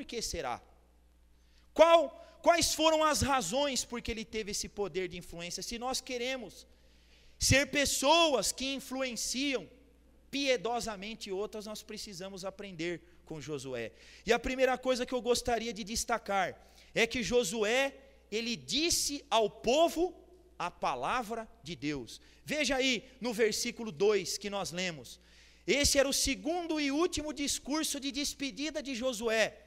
Por que será? Quais foram as razões por que ele teve esse poder de influência? Se nós queremos ser pessoas que influenciam piedosamente outras, nós precisamos aprender com Josué. E a primeira coisa que eu gostaria de destacar é que Josué, ele disse ao povo a palavra de Deus. Veja aí no versículo 2 que nós lemos. Esse era o segundo e último discurso de despedida de Josué.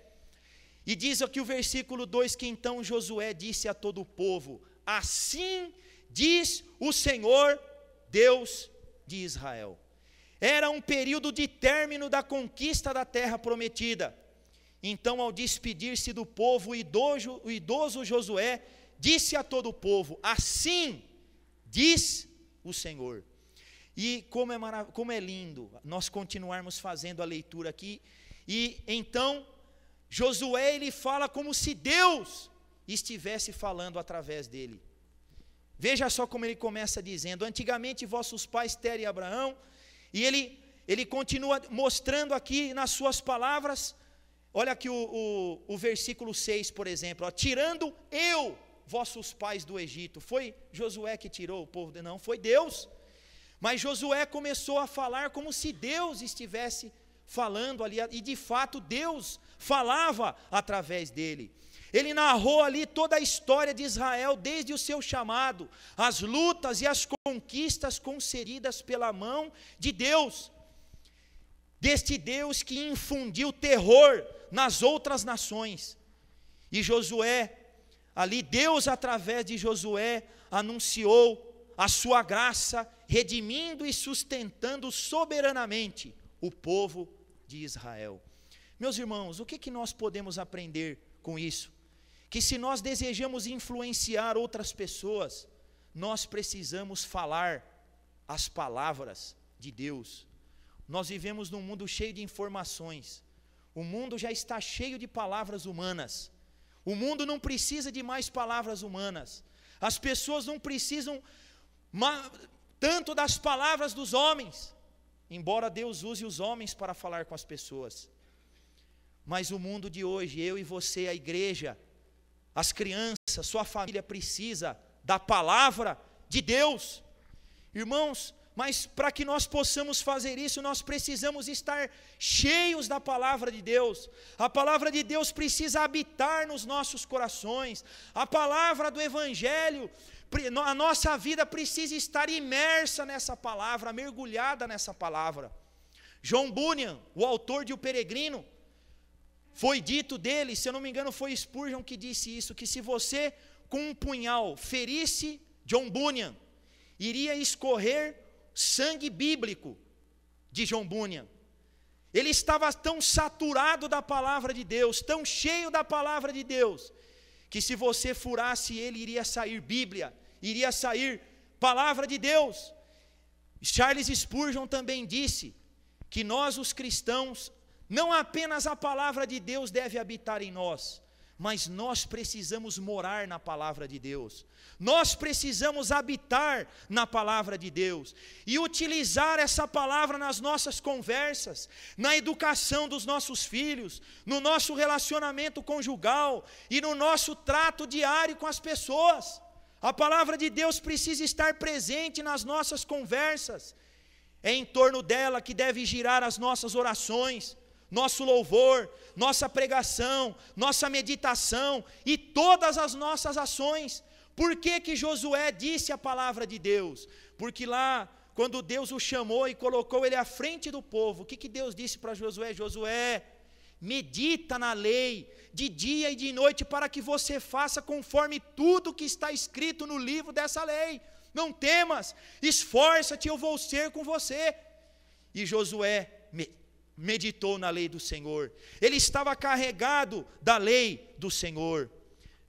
E diz aqui o versículo 2 que então Josué disse a todo o povo: assim diz o Senhor, Deus de Israel. Era um período de término da conquista da terra prometida. Então, ao despedir-se do povo, o idoso Josué disse a todo o povo: assim diz o Senhor. E como é lindo nós continuarmos fazendo a leitura aqui. E então Josué, ele fala como se Deus estivesse falando através dele. Veja só como ele começa dizendo: antigamente vossos pais Tera e Abraão. E ele continua mostrando aqui nas suas palavras. Olha aqui o versículo 6, por exemplo, ó, tirando eu vossos pais do Egito. Foi Josué que tirou o povo? Não, foi Deus. Mas Josué começou a falar como se Deus estivesse falando ali, e de fato Deus falava através dele. Ele narrou ali toda a história de Israel, desde o seu chamado, as lutas e as conquistas concedidas pela mão de Deus. Deste Deus que infundiu terror nas outras nações. E Josué, ali Deus através de Josué anunciou a sua graça, redimindo e sustentando soberanamente o povo de Israel. Meus irmãos, o que nós podemos aprender com isso? Que se nós desejamos influenciar outras pessoas, nós precisamos falar as palavras de Deus. Nós vivemos num mundo cheio de informações. O mundo já está cheio de palavras humanas. O mundo não precisa de mais palavras humanas. As pessoas não precisam tanto das palavras dos homens, embora Deus use os homens para falar com as pessoas. Mas o mundo de hoje, eu e você, a igreja, as crianças, sua família precisa da palavra de Deus. Irmãos, mas para que nós possamos fazer isso, nós precisamos estar cheios da palavra de Deus. A palavra de Deus precisa habitar nos nossos corações. A palavra do Evangelho, a nossa vida precisa estar imersa nessa palavra, mergulhada nessa palavra. John Bunyan, o autor de O Peregrino, foi dito dele, se eu não me engano foi Spurgeon que disse isso, que se você com um punhal ferisse John Bunyan, iria escorrer sangue bíblico de John Bunyan. Ele estava tão saturado da palavra de Deus, tão cheio da palavra de Deus, que se você furasse ele, iria sair Bíblia, iria sair palavra de Deus. Charles Spurgeon também disse que nós os cristãos, não apenas a palavra de Deus deve habitar em nós, mas nós precisamos morar na palavra de Deus. Nós precisamos habitar na palavra de Deus e utilizar essa palavra nas nossas conversas, na educação dos nossos filhos, no nosso relacionamento conjugal e no nosso trato diário com as pessoas. A palavra de Deus precisa estar presente nas nossas conversas. É em torno dela que deve girar as nossas orações, nosso louvor, nossa pregação, nossa meditação e todas as nossas ações. Por que Josué disse a palavra de Deus? Porque lá, quando Deus o chamou e colocou ele à frente do povo, o que Deus disse para Josué? Josué, medita na lei, de dia e de noite, para que você faça conforme tudo que está escrito no livro dessa lei. Não temas, esforça-te, eu vou ser com você. E Josué meditou na lei do Senhor. Ele estava carregado da lei do Senhor.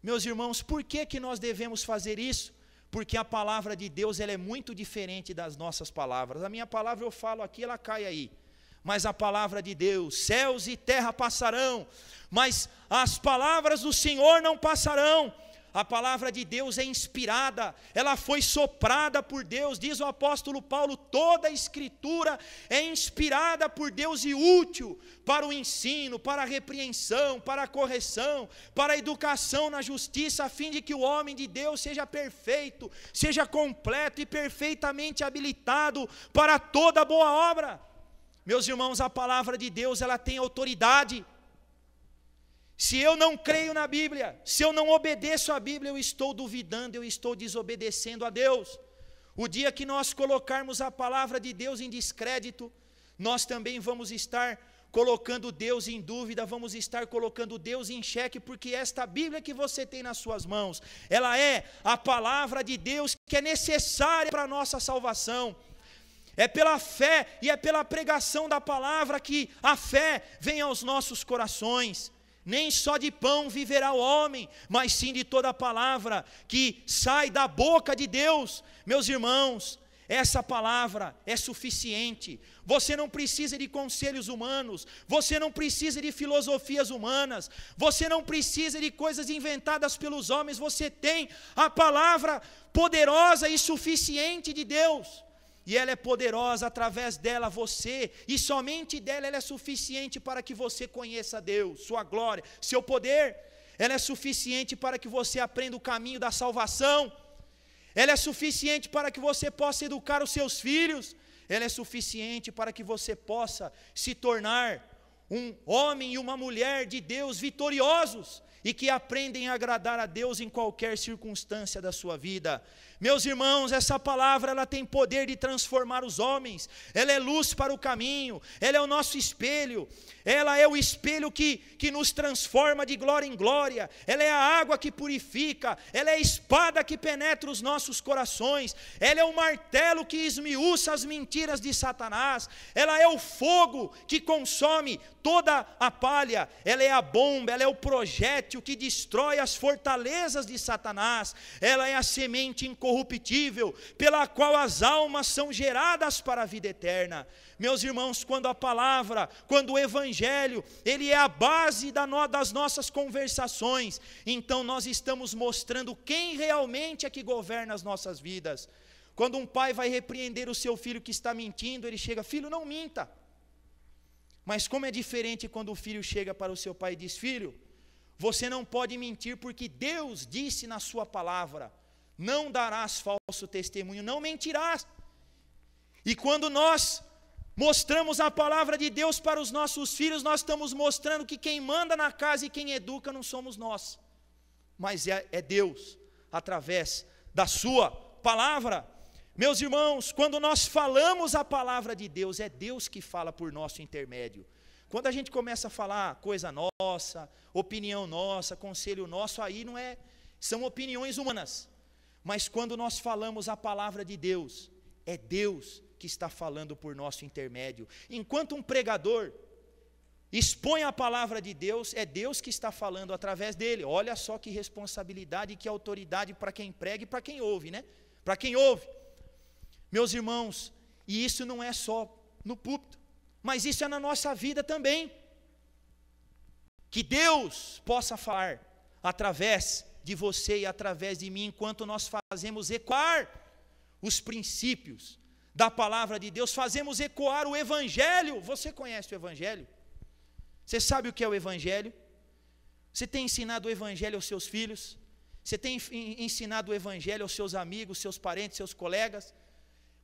Meus irmãos, por que nós devemos fazer isso? Porque a palavra de Deus, ela é muito diferente das nossas palavras. A minha palavra eu falo aqui, ela cai aí. Mas a palavra de Deus, céus e terra passarão, mas as palavras do Senhor não passarão. A palavra de Deus é inspirada, ela foi soprada por Deus. Diz o apóstolo Paulo: toda a escritura é inspirada por Deus e útil para o ensino, para a repreensão, para a correção, para a educação na justiça, a fim de que o homem de Deus seja perfeito, seja completo e perfeitamente habilitado para toda boa obra. Meus irmãos, a palavra de Deus, ela tem autoridade. Se eu não creio na Bíblia, se eu não obedeço à Bíblia, eu estou duvidando, eu estou desobedecendo a Deus. O dia que nós colocarmos a palavra de Deus em descrédito, nós também vamos estar colocando Deus em dúvida, vamos estar colocando Deus em xeque, porque esta Bíblia que você tem nas suas mãos, ela é a palavra de Deus que é necessária para a nossa salvação. É pela fé e é pela pregação da palavra que a fé vem aos nossos corações. Nem só de pão viverá o homem, mas sim de toda a palavra que sai da boca de Deus. Meus irmãos, essa palavra é suficiente. Você não precisa de conselhos humanos, você não precisa de filosofias humanas, você não precisa de coisas inventadas pelos homens. Você tem a palavra poderosa e suficiente de Deus. E ela é poderosa, através dela você, e somente dela ela é suficiente para que você conheça Deus, sua glória, seu poder. Ela é suficiente para que você aprenda o caminho da salvação. Ela é suficiente para que você possa educar os seus filhos. Ela é suficiente para que você possa se tornar um homem e uma mulher de Deus vitoriosos e que aprendem a agradar a Deus em qualquer circunstância da sua vida. Meus irmãos, essa palavra ela tem poder de transformar os homens. Ela é luz para o caminho, ela é o nosso espelho, ela é o espelho que nos transforma de glória em glória, ela é a água que purifica, ela é a espada que penetra os nossos corações, ela é o martelo que esmiuça as mentiras de Satanás, ela é o fogo que consome toda a palha, ela é a bomba, ela é o projétil que destrói as fortalezas de Satanás, ela é a semente incorruptível pela qual as almas são geradas para a vida eterna. Meus irmãos, quando a palavra, quando o evangelho, ele é a base das nossas conversações, então nós estamos mostrando quem realmente é que governa as nossas vidas. Quando um pai vai repreender o seu filho que está mentindo, ele chega: filho, não minta. Mas como é diferente quando o filho chega para o seu pai e diz: filho, você não pode mentir, porque Deus disse na sua palavra: não darás falso testemunho, não mentirás. E quando nós mostramos a palavra de Deus para os nossos filhos, nós estamos mostrando que quem manda na casa e quem educa não somos nós, mas é Deus, através da sua palavra. Meus irmãos, quando nós falamos a palavra de Deus, é Deus que fala por nosso intermédio. Quando a gente começa a falar coisa nossa, opinião nossa, conselho nosso, aí não é, são opiniões humanas. Mas quando nós falamos a palavra de Deus, é Deus que está falando por nosso intermédio. Enquanto um pregador expõe a palavra de Deus, é Deus que está falando através dele. Olha só que responsabilidade e que autoridade para quem prega e para quem ouve, né? Para quem ouve. Meus irmãos, e isso não é só no púlpito, mas isso é na nossa vida também. Que Deus possa falar através de você e através de mim, enquanto nós fazemos ecoar os princípios da palavra de Deus, fazemos ecoar o evangelho. Você conhece o evangelho? Você sabe o que é o evangelho? Você tem ensinado o evangelho aos seus filhos? Você tem ensinado o evangelho aos seus amigos, seus parentes, seus colegas?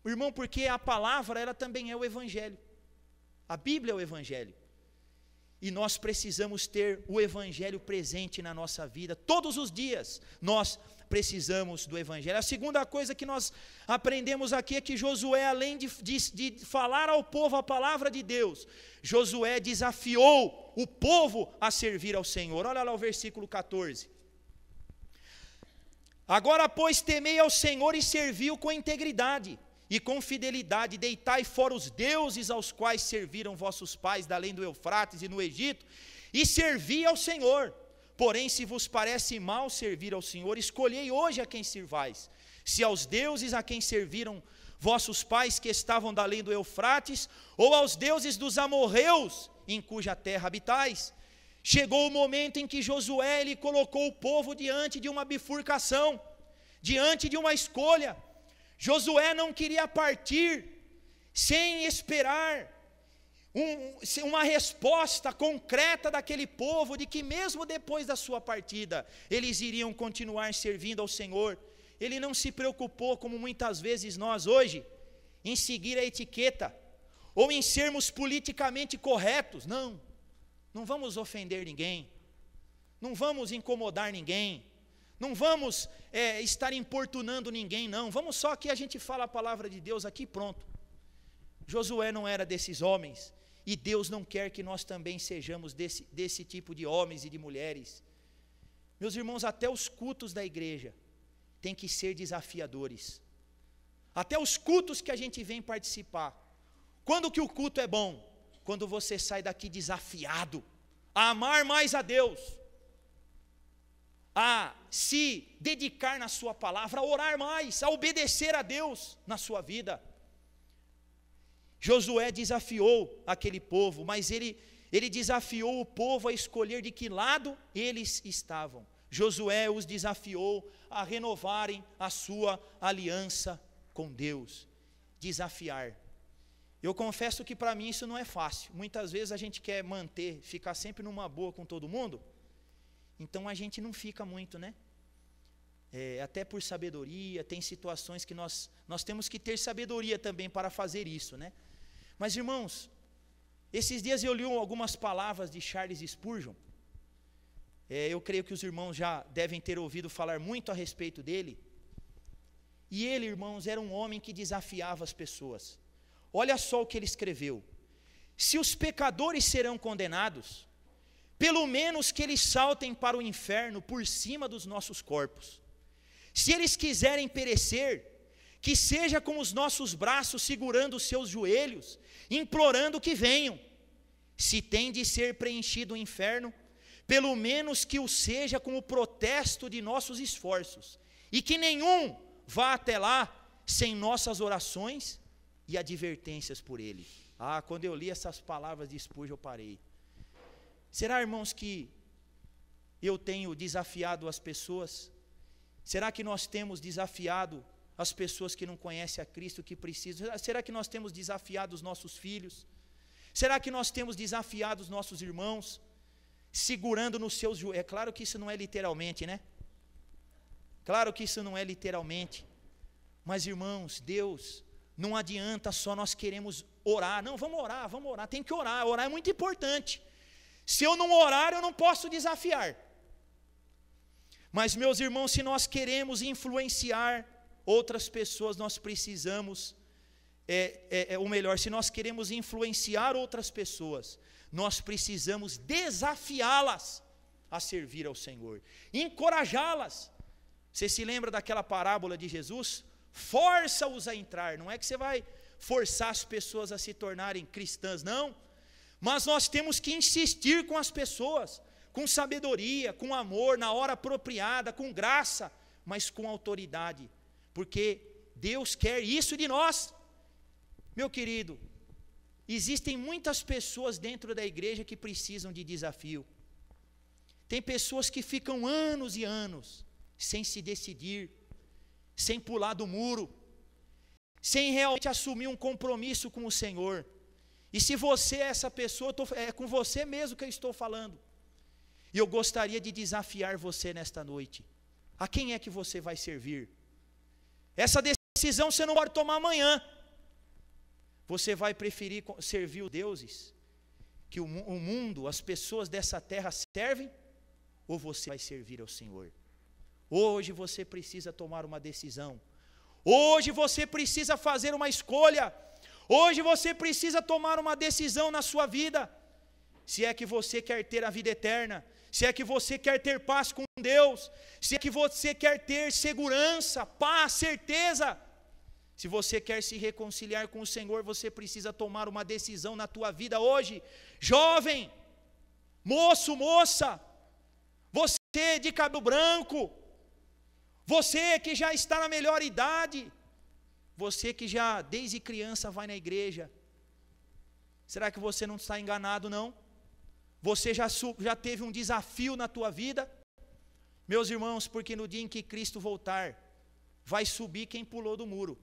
Irmão, porque a palavra, ela também é o evangelho. A Bíblia é o evangelho. E nós precisamos ter o evangelho presente na nossa vida. Todos os dias nós precisamos do evangelho. A segunda coisa que nós aprendemos aqui é que Josué, além de falar ao povo a palavra de Deus, Josué desafiou o povo a servir ao Senhor. Olha lá o versículo 14. Agora, pois, temei ao Senhor e servi-o com integridade e com fidelidade, deitai fora os deuses aos quais serviram vossos pais da além do Eufrates e no Egito, e servi ao Senhor. Porém, se vos parece mal servir ao Senhor, escolhei hoje a quem sirvais, se aos deuses a quem serviram vossos pais que estavam da além do Eufrates, ou aos deuses dos amorreus, em cuja terra habitais. Chegou o momento em que Josué ele colocou o povo diante de uma bifurcação, diante de uma escolha. Josué não queria partir sem esperar uma resposta concreta daquele povo, de que mesmo depois da sua partida, eles iriam continuar servindo ao Senhor. Ele não se preocupou, como muitas vezes nós hoje, em seguir a etiqueta, ou em sermos politicamente corretos. Não vamos ofender ninguém, não vamos incomodar ninguém, não vamos estar importunando ninguém, não. Vamos só que a gente fala a palavra de Deus aqui, pronto. Josué não era desses homens, e Deus não quer que nós também sejamos desse tipo de homens e de mulheres. Meus irmãos, até os cultos da igreja têm que ser desafiadores. Até os cultos que a gente vem participar. Quando que o culto é bom? Quando você sai daqui desafiado a amar mais a Deus, a se dedicar na sua palavra, a orar mais, a obedecer a Deus na sua vida. Josué desafiou aquele povo, mas ele desafiou o povo a escolher de que lado eles estavam. Josué os desafiou a renovarem a sua aliança com Deus. Desafiar. Eu confesso que para mim isso não é fácil. Muitas vezes a gente quer ficar sempre numa boa com todo mundo, então a gente não fica muito, né? Até por sabedoria, tem situações que nós temos que ter sabedoria também para fazer isso, né? Mas irmãos, esses dias eu li algumas palavras de Charles Spurgeon. Eu creio que os irmãos já devem ter ouvido falar muito a respeito dele. E ele, irmãos, era um homem que desafiava as pessoas. Olha só o que ele escreveu: se os pecadores serão condenados, pelo menos que eles saltem para o inferno por cima dos nossos corpos. Se eles quiserem perecer, que seja com os nossos braços segurando os seus joelhos, implorando que venham. Se tem de ser preenchido o inferno, pelo menos que o seja com o protesto de nossos esforços, e que nenhum vá até lá sem nossas orações e advertências por ele. Quando eu li essas palavras de Spurgeon, eu parei. Será, irmãos, que eu tenho desafiado as pessoas? Será que nós temos desafiado as pessoas que não conhecem a Cristo, que precisam? Será que nós temos desafiado os nossos filhos? Será que nós temos desafiado os nossos irmãos, segurando nos seus joelhos? É claro que isso não é literalmente, né? Claro que isso não é literalmente. Mas, irmãos, Deus, não adianta só nós queremos orar. Não, vamos orar, tem que orar. Orar é muito importante. Se eu não orar, eu não posso desafiar. Mas, meus irmãos, se nós queremos influenciar outras pessoas, nós precisamos, ou melhor, se nós queremos influenciar outras pessoas, nós precisamos desafiá-las a servir ao Senhor, encorajá-las. Você se lembra daquela parábola de Jesus? Força-os a entrar. Não é que você vai forçar as pessoas a se tornarem cristãs, não. Mas nós temos que insistir com as pessoas, com sabedoria, com amor, na hora apropriada, com graça, mas com autoridade, porque Deus quer isso de nós. Meu querido, existem muitas pessoas dentro da igreja que precisam de desafio. Tem pessoas que ficam anos e anos sem se decidir, sem pular do muro, sem realmente assumir um compromisso com o Senhor. E se você é essa pessoa, é com você mesmo que eu estou falando. E eu gostaria de desafiar você nesta noite. A quem é que você vai servir? Essa decisão você não pode tomar amanhã. Você vai preferir servir os deuses que o mundo, as pessoas dessa terra servem? Ou você vai servir ao Senhor? Hoje você precisa tomar uma decisão. Hoje você precisa fazer uma escolha. Hoje você precisa tomar uma decisão na sua vida. Se é que você quer ter a vida eterna, se é que você quer ter paz com Deus, se é que você quer ter segurança, paz, certeza. Se você quer se reconciliar com o Senhor, você precisa tomar uma decisão na tua vida hoje. Jovem, moço, moça, você de cabelo branco, você que já está na melhor idade, você que já desde criança vai na igreja, será que você não está enganado, não? Você já teve um desafio na tua vida? Meus irmãos, porque no dia em que Cristo voltar, vai subir quem pulou do muro.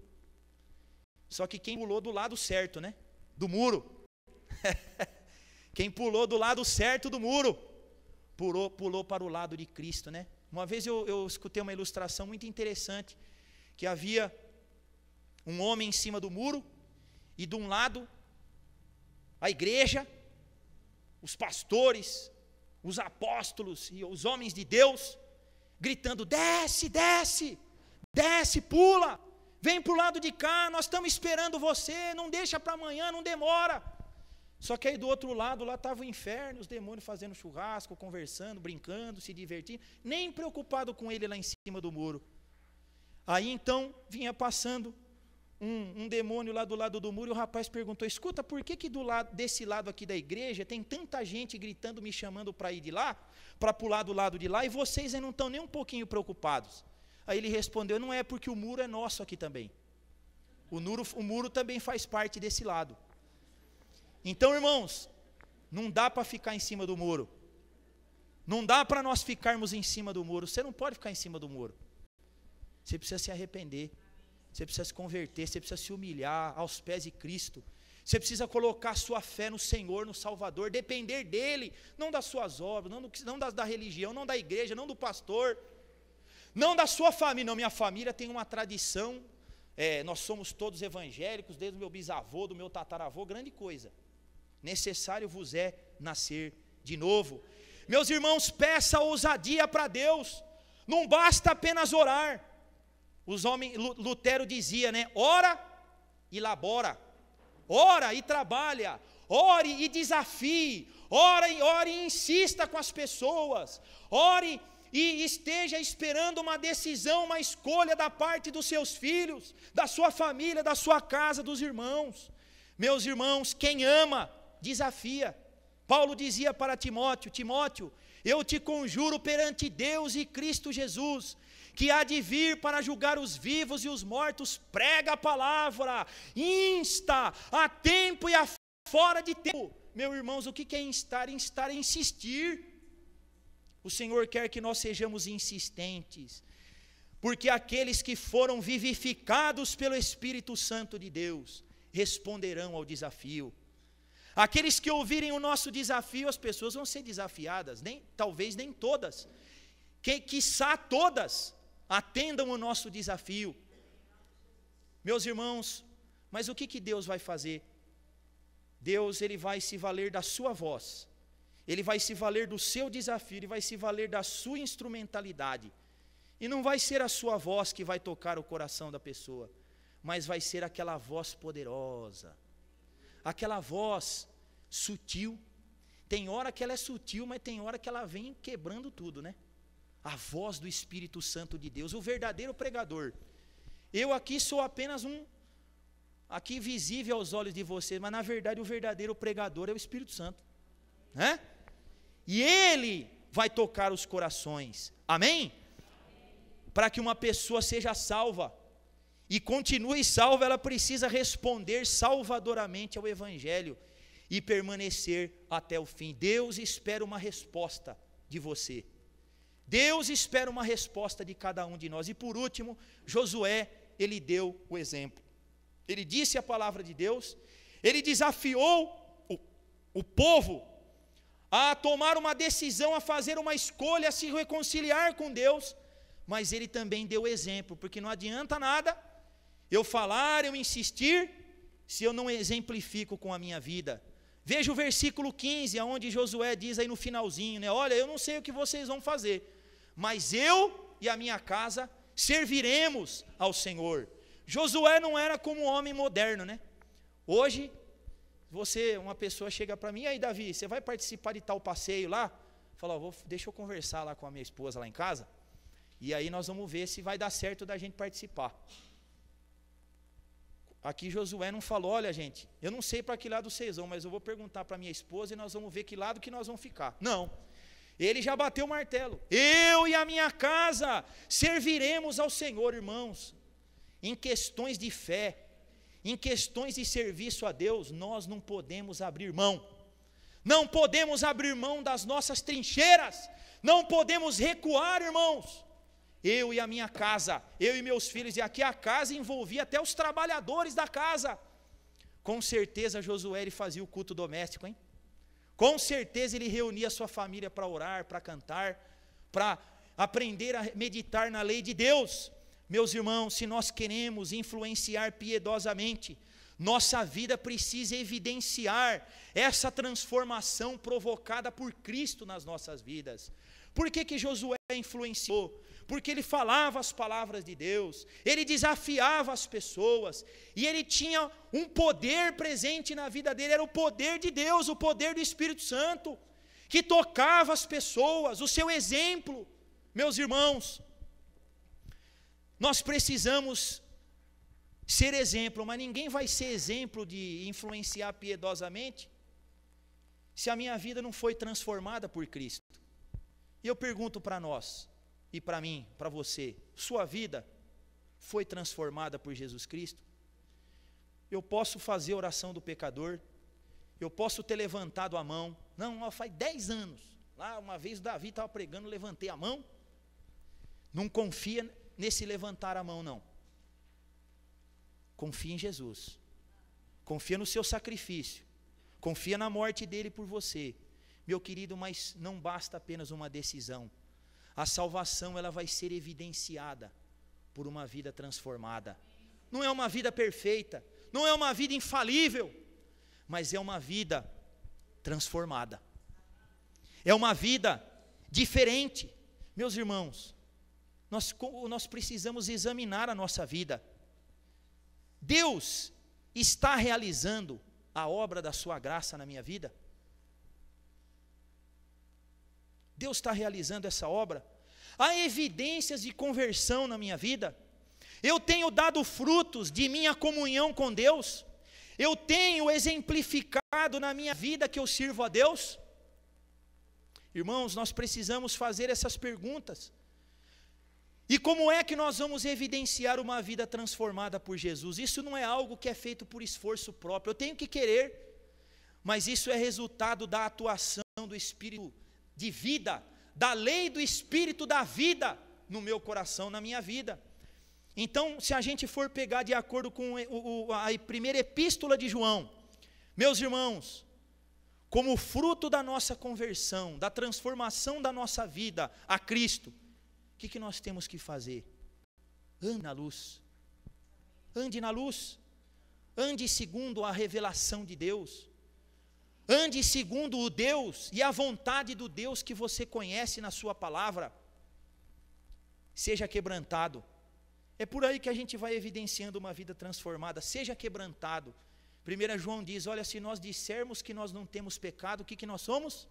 Só que quem pulou do lado certo, né? Do muro. Quem pulou do lado certo do muro, pulou para o lado de Cristo, né? Uma vez eu escutei uma ilustração muito interessante, que havia um homem em cima do muro, e de um lado, a igreja, os pastores, os apóstolos e os homens de Deus, gritando: desce, desce, desce, pula, vem para o lado de cá, nós estamos esperando você, não deixa para amanhã, não demora. Só que aí do outro lado, lá estava o inferno, os demônios fazendo churrasco, conversando, brincando, se divertindo, nem preocupado com ele lá em cima do muro. Aí então, vinha passando um demônio lá do lado do muro, e o rapaz perguntou: escuta, por que desse lado aqui da igreja tem tanta gente gritando, me chamando para ir de lá, para pular do lado de lá, e vocês aí não estão nem um pouquinho preocupados? Aí ele respondeu: não é, porque o muro é nosso aqui também. O muro também faz parte desse lado. Então, irmãos, não dá para ficar em cima do muro. Não dá para nós ficarmos em cima do muro. Você não pode ficar em cima do muro. Você precisa se arrepender. Você precisa se converter, você precisa se humilhar aos pés de Cristo. Você precisa colocar sua fé no Senhor, no Salvador, depender dEle, não das suas obras, não da religião, não da igreja, não do pastor, não da sua família. Não, minha família tem uma tradição, nós somos todos evangélicos, desde o meu bisavô, do meu tataravô, grande coisa. Necessário vos é nascer de novo. Meus irmãos, peça ousadia para Deus, não basta apenas orar. Lutero dizia, né? Ora e labora, ora e trabalha, ore e desafie, ore e insista com as pessoas, ore e esteja esperando uma decisão, uma escolha da parte dos seus filhos, da sua família, da sua casa, dos irmãos. Meus irmãos, quem ama, desafia. Paulo dizia para Timóteo: Timóteo, eu te conjuro perante Deus e Cristo Jesus, que há de vir para julgar os vivos e os mortos, prega a palavra, insta a tempo e a fora de tempo. Meus irmãos, o que é instar? Instar é insistir. O Senhor quer que nós sejamos insistentes, porque aqueles que foram vivificados pelo Espírito Santo de Deus responderão ao desafio. Aqueles que ouvirem o nosso desafio, as pessoas vão ser desafiadas, talvez nem todas, quiçá todas atendam o nosso desafio. Meus irmãos, mas o que Deus vai fazer? Deus, Ele vai se valer da sua voz, Ele vai se valer do seu desafio, Ele vai se valer da sua instrumentalidade, e não vai ser a sua voz que vai tocar o coração da pessoa, mas vai ser aquela voz poderosa, aquela voz sutil. Tem hora que ela é sutil, mas tem hora que ela vem quebrando tudo, né? A voz do Espírito Santo de Deus, o verdadeiro pregador. Eu aqui sou apenas aqui visível aos olhos de vocês, mas na verdade o verdadeiro pregador é o Espírito Santo, né? E Ele vai tocar os corações, amém? Para que uma pessoa seja salva e continue salva, ela precisa responder salvadoramente ao Evangelho e permanecer até o fim. Deus espera uma resposta de você. Deus espera uma resposta de cada um de nós. E por último, Josué, ele deu o exemplo. Ele disse a palavra de Deus, ele desafiou o povo a tomar uma decisão, a fazer uma escolha, a se reconciliar com Deus, mas ele também deu exemplo, porque não adianta nada eu falar, eu insistir, se eu não exemplifico com a minha vida. Veja o versículo 15, onde Josué diz aí no finalzinho, né? Olha, eu não sei o que vocês vão fazer, mas eu e a minha casa serviremos ao Senhor. Josué não era como um homem moderno, né? Hoje, uma pessoa chega para mim: e aí, Davi, você vai participar de tal passeio lá? Fala: deixa eu conversar lá com a minha esposa lá em casa, e aí nós vamos ver se vai dar certo da gente participar. Aqui Josué não falou: olha, gente, eu não sei para que lado vocês vão, mas eu vou perguntar para minha esposa e nós vamos ver que lado que nós vamos ficar. Não, ele já bateu o martelo: eu e a minha casa serviremos ao Senhor. Irmãos, em questões de fé, em questões de serviço a Deus, nós não podemos abrir mão, Não podemos abrir mão das nossas trincheiras, não podemos recuar, irmãos. Eu e a minha casa, eu e meus filhos, e aqui a casa envolvia até os trabalhadores da casa. Com certeza Josué ele fazia o culto doméstico, hein? Com certeza ele reunia a sua família para orar, para cantar, para aprender a meditar na lei de Deus. Meus irmãos, se nós queremos influenciar piedosamente, nossa vida precisa evidenciar essa transformação provocada por Cristo nas nossas vidas. Por que Josué influenciou? Porque ele falava as palavras de Deus, ele desafiava as pessoas, e ele tinha um poder presente na vida dele, era o poder de Deus, o poder do Espírito Santo, que tocava as pessoas, o seu exemplo. Meus irmãos, nós precisamos ser exemplo, mas ninguém vai ser exemplo de influenciar piedosamente, se a minha vida não foi transformada por Cristo. E eu pergunto para nós, e para mim, para você, sua vida foi transformada por Jesus Cristo? Eu posso fazer oração do pecador, eu posso ter levantado a mão, não, faz 10 anos, lá uma vez Davi estava pregando, levantei a mão. Não confia nesse levantar a mão, não. Confia em Jesus, confia no seu sacrifício, confia na morte dele por você. Meu querido, mas não basta apenas uma decisão. A salvação ela vai ser evidenciada por uma vida transformada. Não é uma vida perfeita, não é uma vida infalível, mas é uma vida transformada. É uma vida diferente. Meus irmãos, nós precisamos examinar a nossa vida. Deus está realizando a obra da sua graça na minha vida? Deus está realizando essa obra? Há evidências de conversão na minha vida? Eu tenho dado frutos de minha comunhão com Deus? Eu tenho exemplificado na minha vida que eu sirvo a Deus? Irmãos, nós precisamos fazer essas perguntas. E como é que nós vamos evidenciar uma vida transformada por Jesus? Isso não é algo que é feito por esforço próprio. Eu tenho que querer, mas isso é resultado da atuação do Espírito de vida, da lei do Espírito da vida no meu coração, na minha vida. Então, se a gente for pegar de acordo com a primeira epístola de João, meus irmãos, como fruto da nossa conversão, da transformação da nossa vida a Cristo, o que nós temos que fazer? Ande na luz, ande na luz, ande segundo a revelação de Deus, ande segundo o Deus e a vontade do Deus que você conhece na sua palavra, seja quebrantado. É por aí que a gente vai evidenciando uma vida transformada, seja quebrantado. 1 João diz, olha, se nós dissermos que nós não temos pecado, o que nós somos?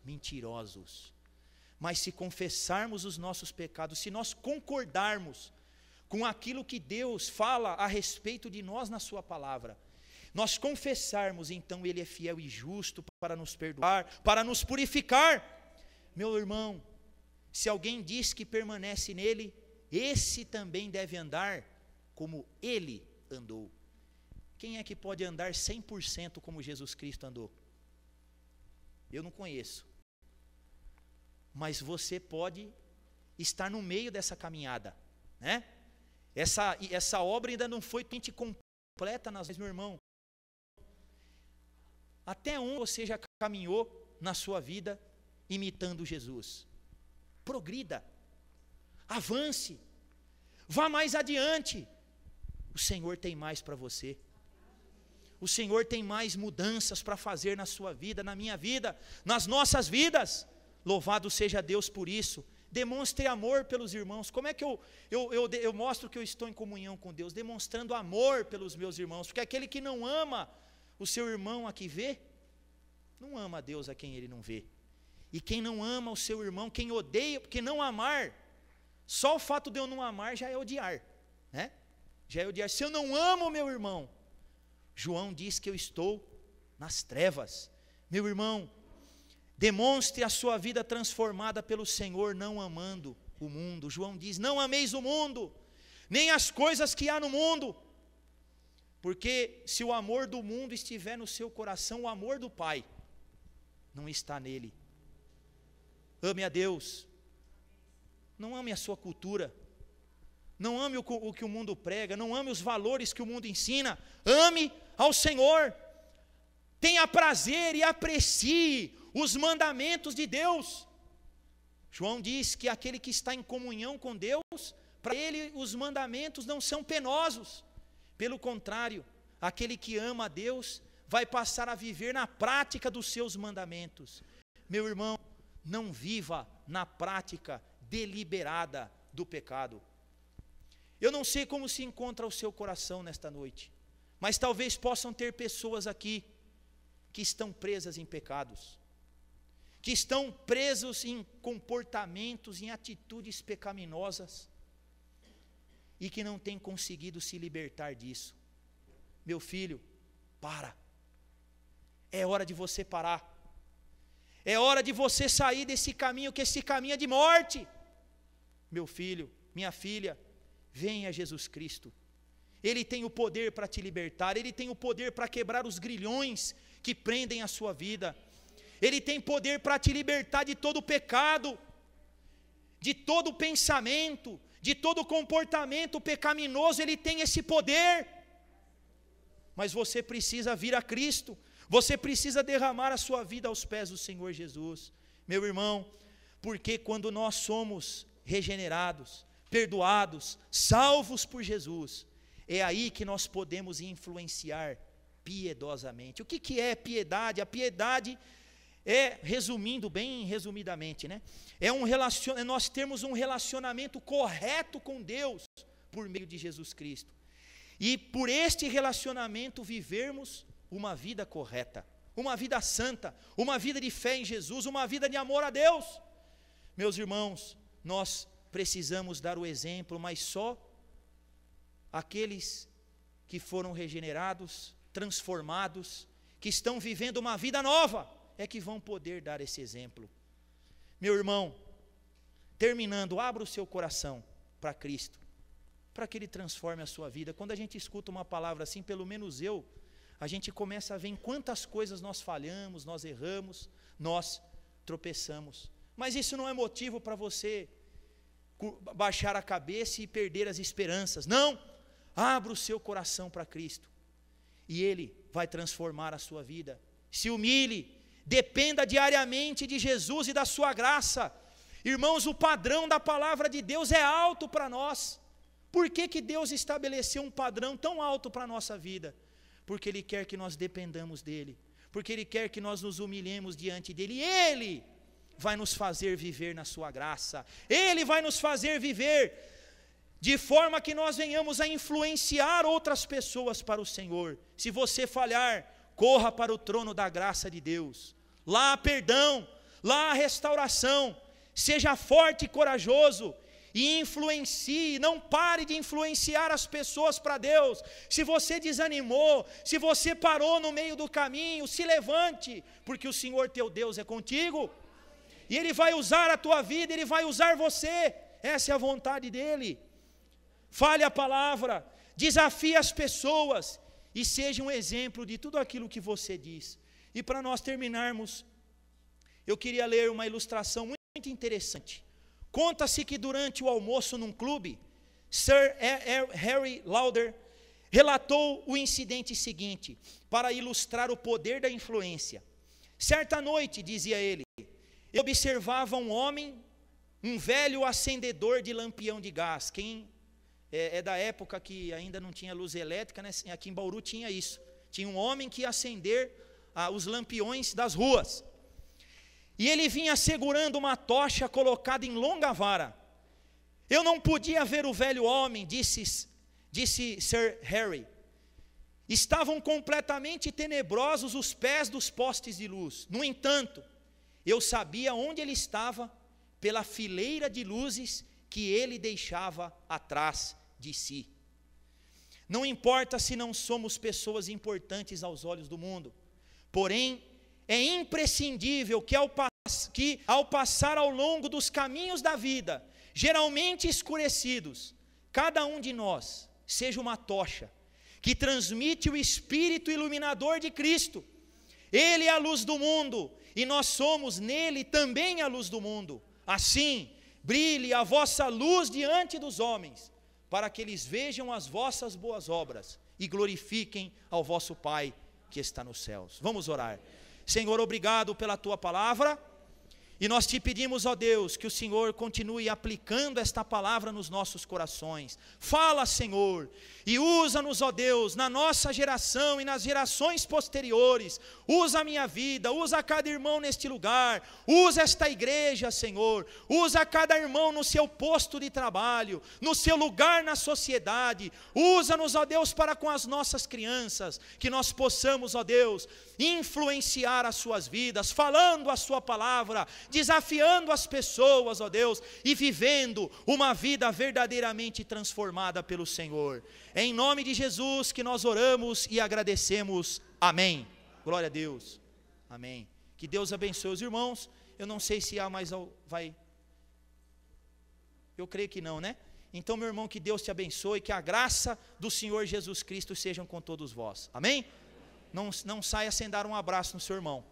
Mentirosos. Mas se confessarmos os nossos pecados, se nós concordarmos com aquilo que Deus fala a respeito de nós na sua palavra, nós confessarmos, então Ele é fiel e justo para nos perdoar, para nos purificar. Meu irmão, se alguém diz que permanece nele, esse também deve andar como Ele andou. Quem é que pode andar 100% como Jesus Cristo andou? Eu não conheço. Mas você pode estar no meio dessa caminhada, né? Essa obra ainda não foi completa nas mãos, meu irmão. Até onde você já caminhou na sua vida imitando Jesus? Progrida, avance, vá mais adiante. O Senhor tem mais para você. O Senhor tem mais mudanças para fazer na sua vida, na minha vida, nas nossas vidas. Louvado seja Deus por isso. Demonstre amor pelos irmãos. Como é que eu mostro que eu estou em comunhão com Deus? Demonstrando amor pelos meus irmãos. Porque aquele que não ama o seu irmão a que vê, não ama a Deus a quem ele não vê. E quem não ama o seu irmão, quem odeia, porque não amar, só o fato de eu não amar já é odiar, né? Já é odiar. Se eu não amo o meu irmão, João diz que eu estou nas trevas. Meu irmão, demonstre a sua vida transformada pelo Senhor, não amando o mundo. João diz, não ameis o mundo, nem as coisas que há no mundo. Porque se o amor do mundo estiver no seu coração, o amor do Pai não está nele. Ame a Deus, não ame a sua cultura, não ame o que o mundo prega, não ame os valores que o mundo ensina, ame ao Senhor, tenha prazer e aprecie os mandamentos de Deus. João diz que aquele que está em comunhão com Deus, para ele os mandamentos não são penosos, pelo contrário, aquele que ama a Deus vai passar a viver na prática dos seus mandamentos. Meu irmão, não viva na prática deliberada do pecado. Eu não sei como se encontra o seu coração nesta noite, mas talvez possam ter pessoas aqui que estão presas em pecados, que estão presos em comportamentos, em atitudes pecaminosas, e que não têm conseguido se libertar disso. Meu filho, para. É hora de você parar. É hora de você sair desse caminho, que esse caminho é de morte. Meu filho, minha filha, venha a Jesus Cristo. Ele tem o poder para te libertar, Ele tem o poder para quebrar os grilhões que prendem a sua vida. Ele tem poder para te libertar de todo pecado, de todo pensamento, de todo comportamento pecaminoso. Ele tem esse poder. Mas você precisa vir a Cristo, você precisa derramar a sua vida aos pés do Senhor Jesus. Meu irmão, porque quando nós somos regenerados, perdoados, salvos por Jesus, é aí que nós podemos influenciar piedosamente. O que é piedade? A piedade é, resumindo bem resumidamente, né? É nós termos um relacionamento correto com Deus por meio de Jesus Cristo. E por este relacionamento vivermos uma vida correta, uma vida santa, uma vida de fé em Jesus, uma vida de amor a Deus. Meus irmãos, nós precisamos dar o exemplo, mas só aqueles que foram regenerados, transformados, que estão vivendo uma vida nova, é que vão poder dar esse exemplo. Meu irmão, terminando, abra o seu coração para Cristo, para que Ele transforme a sua vida. Quando a gente escuta uma palavra assim, pelo menos a gente começa a ver em quantas coisas nós falhamos, nós erramos, nós tropeçamos. Mas isso não é motivo para você baixar a cabeça e perder as esperanças. Não, abra o seu coração para Cristo, e Ele vai transformar a sua vida. Se humilhe, dependa diariamente de Jesus e da sua graça. Irmãos, o padrão da palavra de Deus é alto para nós. Por que Deus estabeleceu um padrão tão alto para a nossa vida? Porque Ele quer que nós dependamos dEle, porque Ele quer que nós nos humilhemos diante dEle, e Ele vai nos fazer viver na sua graça, Ele vai nos fazer viver de forma que nós venhamos a influenciar outras pessoas para o Senhor. Se você falhar, corra para o trono da graça de Deus, lá há perdão, lá há restauração. Seja forte e corajoso, e influencie, não pare de influenciar as pessoas para Deus. Se você desanimou, se você parou no meio do caminho, se levante, porque o Senhor teu Deus é contigo, e Ele vai usar a tua vida, Ele vai usar você, essa é a vontade dEle. Fale a palavra, desafie as pessoas, e seja um exemplo de tudo aquilo que você diz. E para nós terminarmos, eu queria ler uma ilustração muito interessante. Conta-se que durante o almoço num clube, Sir Harry Lauder relatou o incidente seguinte, para ilustrar o poder da influência. Certa noite, dizia ele, eu observava um homem, um velho acendedor de lampião de gás. Quem é da época que ainda não tinha luz elétrica, né? Aqui em Bauru tinha isso. Tinha um homem que ia acender os lampiões das ruas. E ele vinha segurando uma tocha colocada em longa vara. Eu não podia ver o velho homem, disse Sir Harry. Estavam completamente tenebrosos os pés dos postes de luz. No entanto, eu sabia onde ele estava pela fileira de luzes que ele deixava atrás de si. Não importa se não somos pessoas importantes aos olhos do mundo, porém, é imprescindível que ao passar ao longo dos caminhos da vida, geralmente escurecidos, cada um de nós seja uma tocha que transmite o Espírito iluminador de Cristo. Ele é a luz do mundo, e nós somos nele também a luz do mundo. Assim, brilhe a vossa luz diante dos homens, para que eles vejam as vossas boas obras e glorifiquem ao vosso Pai que está nos céus. Vamos orar. Senhor, obrigado pela tua palavra. E nós te pedimos, ó Deus, que o Senhor continue aplicando esta palavra nos nossos corações. Fala, Senhor, e usa-nos, ó Deus, na nossa geração e nas gerações posteriores. Usa a minha vida, usa cada irmão neste lugar, usa esta igreja, Senhor. Usa cada irmão no seu posto de trabalho, no seu lugar na sociedade. Usa-nos, ó Deus, para com as nossas crianças, que nós possamos, ó Deus, influenciar as suas vidas, falando a sua palavra, desafiando as pessoas, ó Deus, e vivendo uma vida verdadeiramente transformada pelo Senhor. É em nome de Jesus que nós oramos e agradecemos. Amém. Glória a Deus. Amém. Que Deus abençoe os irmãos. Eu não sei se há mais vai. Eu creio que não, né? Então, meu irmão, que Deus te abençoe, que a graça do Senhor Jesus Cristo sejam com todos vós. Amém? Não saia sem dar um abraço no seu irmão.